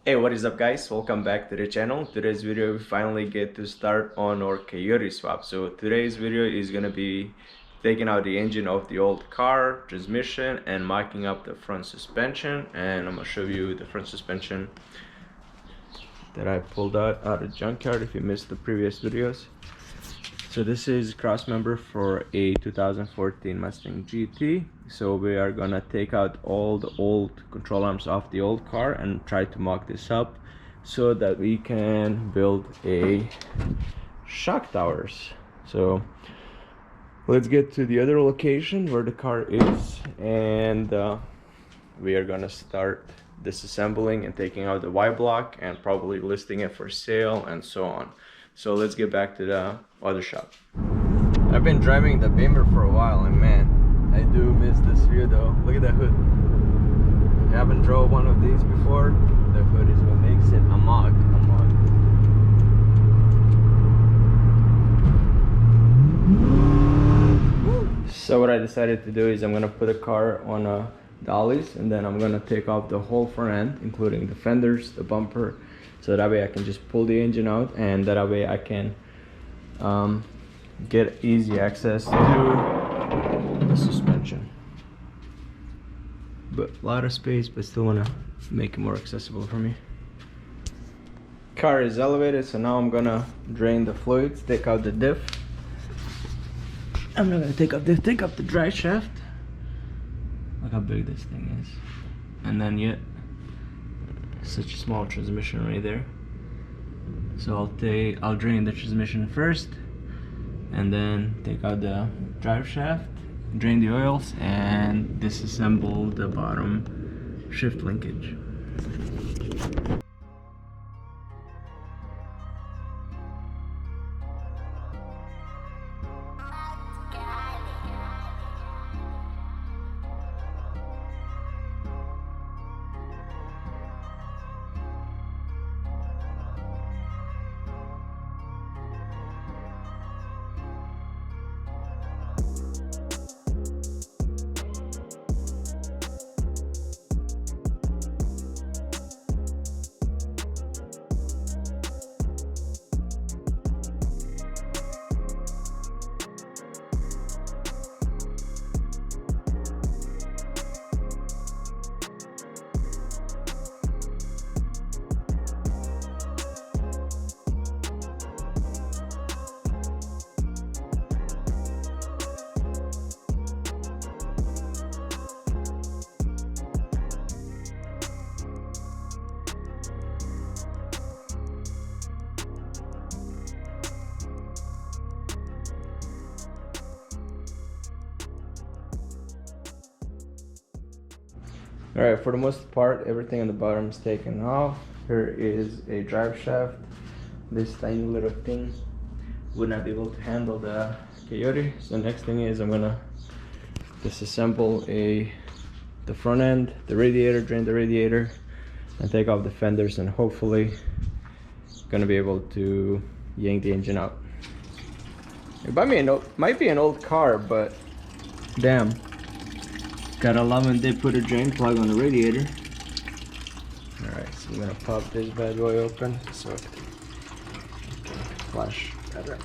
Hey, what is up guys? Welcome back to the channel. Today's video we finally get to start on our Coyote Swap. So today's video is gonna be taking out the engine of the old car, transmission, and marking up the front suspension. And I'm gonna show you the front suspension that I pulled out of junkyard if you missed the previous videos. So this is cross member for a 2014 Mustang GT. So we are gonna take out all the old control arms off the old car and try to mock this up so that we can build a shock towers. So let's get to the other location where the car is, and we are gonna start disassembling and taking out the Y block and probably listing it for sale and so on. So let's get back to the other shop. I've been driving the Beamer for a while, and man, I do miss this view though. Look at that hood. If you haven't drove one of these before, the hood is what makes it a mug. So what I decided to do is I'm gonna put a car on dollies, and then I'm gonna take off the whole front end, including the fenders, the bumper, so that way I can just pull the engine out, and that way I can get easy access to the suspension. But a lot of space, but still want to make it more accessible for me. Car is elevated, so now I'm gonna drain the fluids, take out the diff. I'm not gonna take out diff, take up the dry shaft. Look how big this thing is. And then yet such a small transmission right there. So I'll drain the transmission first, and then take out the drive shaft, drain the oils, and disassemble the bottom shift linkage. Alright, for the most part, everything on the bottom is taken off. Here is a drive shaft. This tiny little thing would not be able to handle the Coyote. So next thing is I'm gonna disassemble the front end, the radiator, drain the radiator, and take off the fenders, and hopefully gonna be able to yank the engine out. It might be an old car, but damn. Gotta love when they put a drain plug on the radiator. Alright, so I'm gonna pop this bad boy open so it can flush better.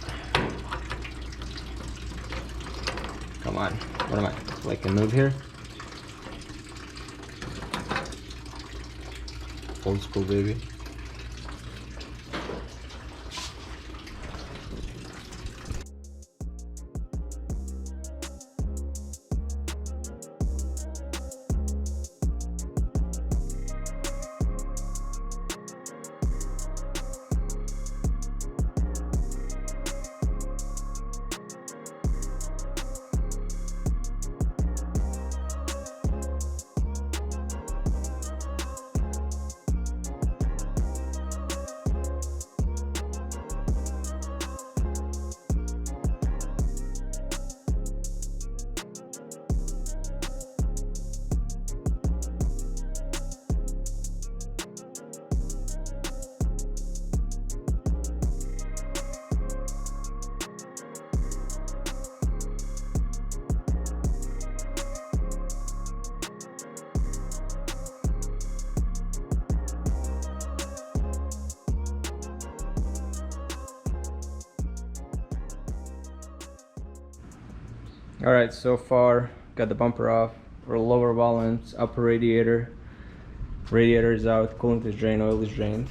Come on, what am I, like a noob here? Old school, baby. All right, so far got the bumper off, for lower valance, upper radiator. Radiator is out, coolant is drained, oil is drained,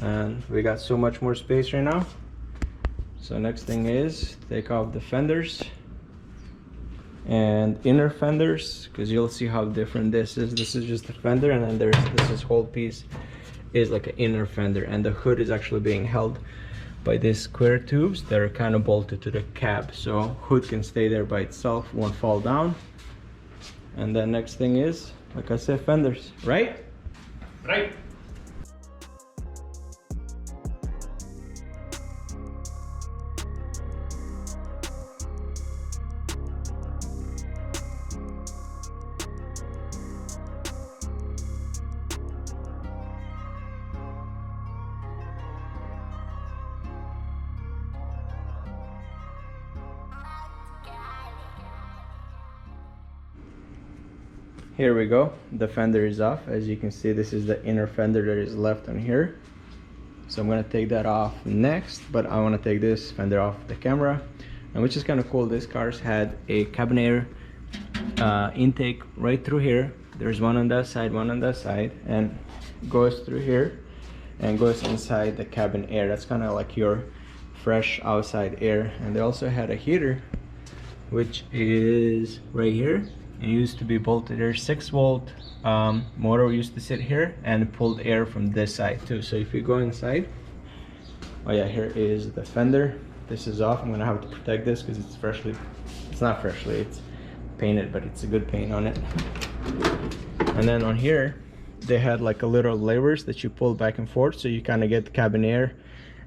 and we got so much more space right now. So next thing is take off the fenders and inner fenders, because you'll see how different this is. This is just a fender, and then this whole piece is like an inner fender, and the hood is actually being held by these square tubes that are kind of bolted to the cab, so hood can stay there by itself, won't fall down. And then next thing is, like I said, fenders, right? Right. Here we go, the fender is off. As you can see, this is the inner fender that is left on here. So I'm gonna take that off next, but I wanna take this fender off the camera. And which is kind of cool, this car's had a cabin air intake right through here. There's one on that side, one on that side, and goes through here and goes inside the cabin air. That's kind of like your fresh outside air. And they also had a heater, which is right here. It used to be bolted there. 6-volt motor used to sit here and pulled air from this side too. So if you go inside, oh yeah, here is the fender. This is off. I'm gonna have to protect this because it's not freshly, it's painted, but it's a good paint on it. And then on here, they had like a little levers that you pull back and forth, so you kind of get the cabin air,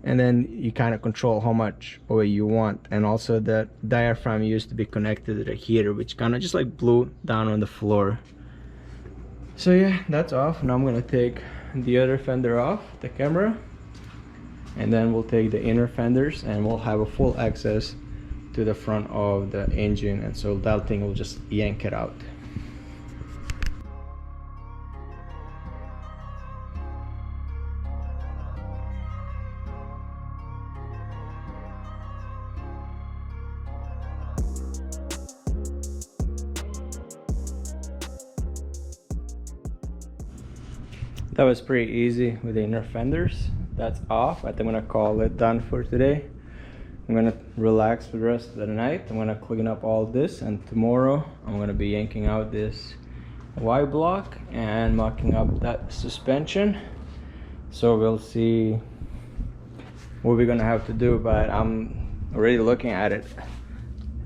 and then you kind of control how much oil you want. And also the diaphragm used to be connected to the heater, which kind of just like blew down on the floor. So yeah, that's off. Now I'm gonna take the other fender off the camera, and then we'll take the inner fenders, and we'll have a full access to the front of the engine, and so that thing will just yank it out. That was pretty easy with the inner fenders. That's off. I think I'm gonna call it done for today. I'm gonna relax for the rest of the night. I'm gonna clean up all this, and tomorrow I'm gonna be yanking out this Y block and mocking up that suspension. So we'll see what we're gonna have to do, but I'm already looking at it.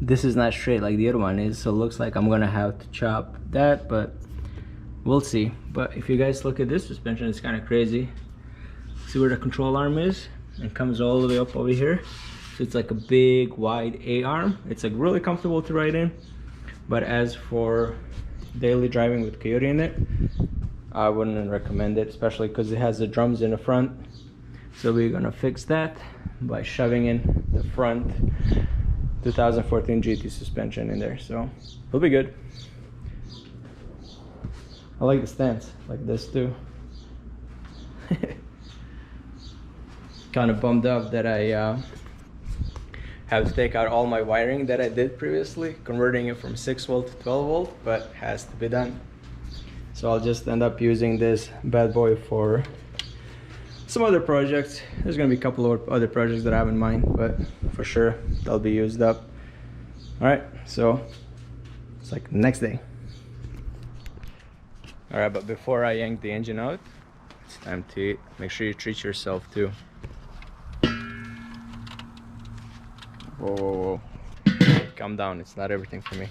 This is not straight like the other one is, so it looks like I'm gonna have to chop that, but we'll see. But if you guys look at this suspension, it's kind of crazy. See where the control arm is? It comes all the way up over here. So it's like a big wide A arm. It's like really comfortable to ride in. But as for daily driving with Coyote in it, I wouldn't recommend it, especially because it has the drums in the front. So we're gonna fix that by shoving in the front 2014 GT suspension in there. So it'll be good. I like the stance, like this too. Kind of bummed up that I have to take out all my wiring that I did previously, converting it from 6-volt to 12-volt, but has to be done. So I'll just end up using this bad boy for some other projects. There's gonna be a couple of other projects that I have in mind, but for sure they'll be used up. All right, so it's like the next day. All right, but before I yank the engine out, it's time to eat. Make sure you treat yourself too. Whoa, whoa, whoa. Calm down, it's not everything for me.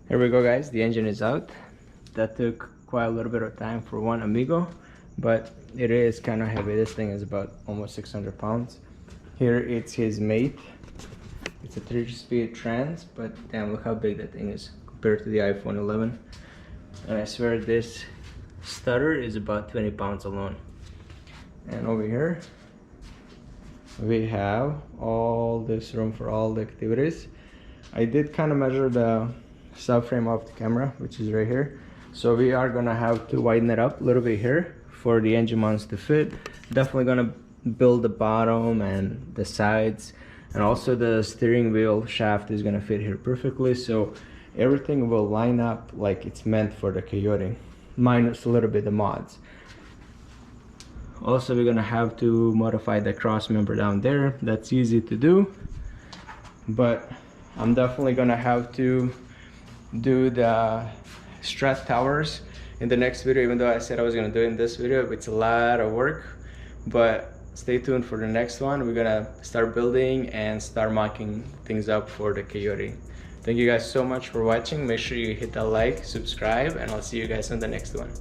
Here we go, guys. The engine is out. That took quite a little bit of time for one amigo, but it is kind of heavy. This thing is about almost 600 pounds. Here it's his mate. It's a 3-speed trans, but damn, look how big that thing is compared to the iPhone 11. And I swear this stutter is about 20 pounds alone. And over here we have all this room for all the activities. I did kind of measure the subframe of the camera, which is right here, so we are gonna have to widen it up a little bit here for the engine mounts to fit. Definitely gonna build the bottom and the sides, and also the steering wheel shaft is gonna fit here perfectly, so everything will line up like it's meant for the Coyote, minus a little bit of mods. Also, we're gonna have to modify the cross member down there. That's easy to do, but I'm definitely gonna have to do the strut towers in the next video, even though I said I was gonna do it in this video. It's a lot of work, but stay tuned for the next one. We're gonna start building and start mocking things up for the Coyote. Thank you guys so much for watching. Make sure you hit that like, subscribe, and I'll see you guys on the next one.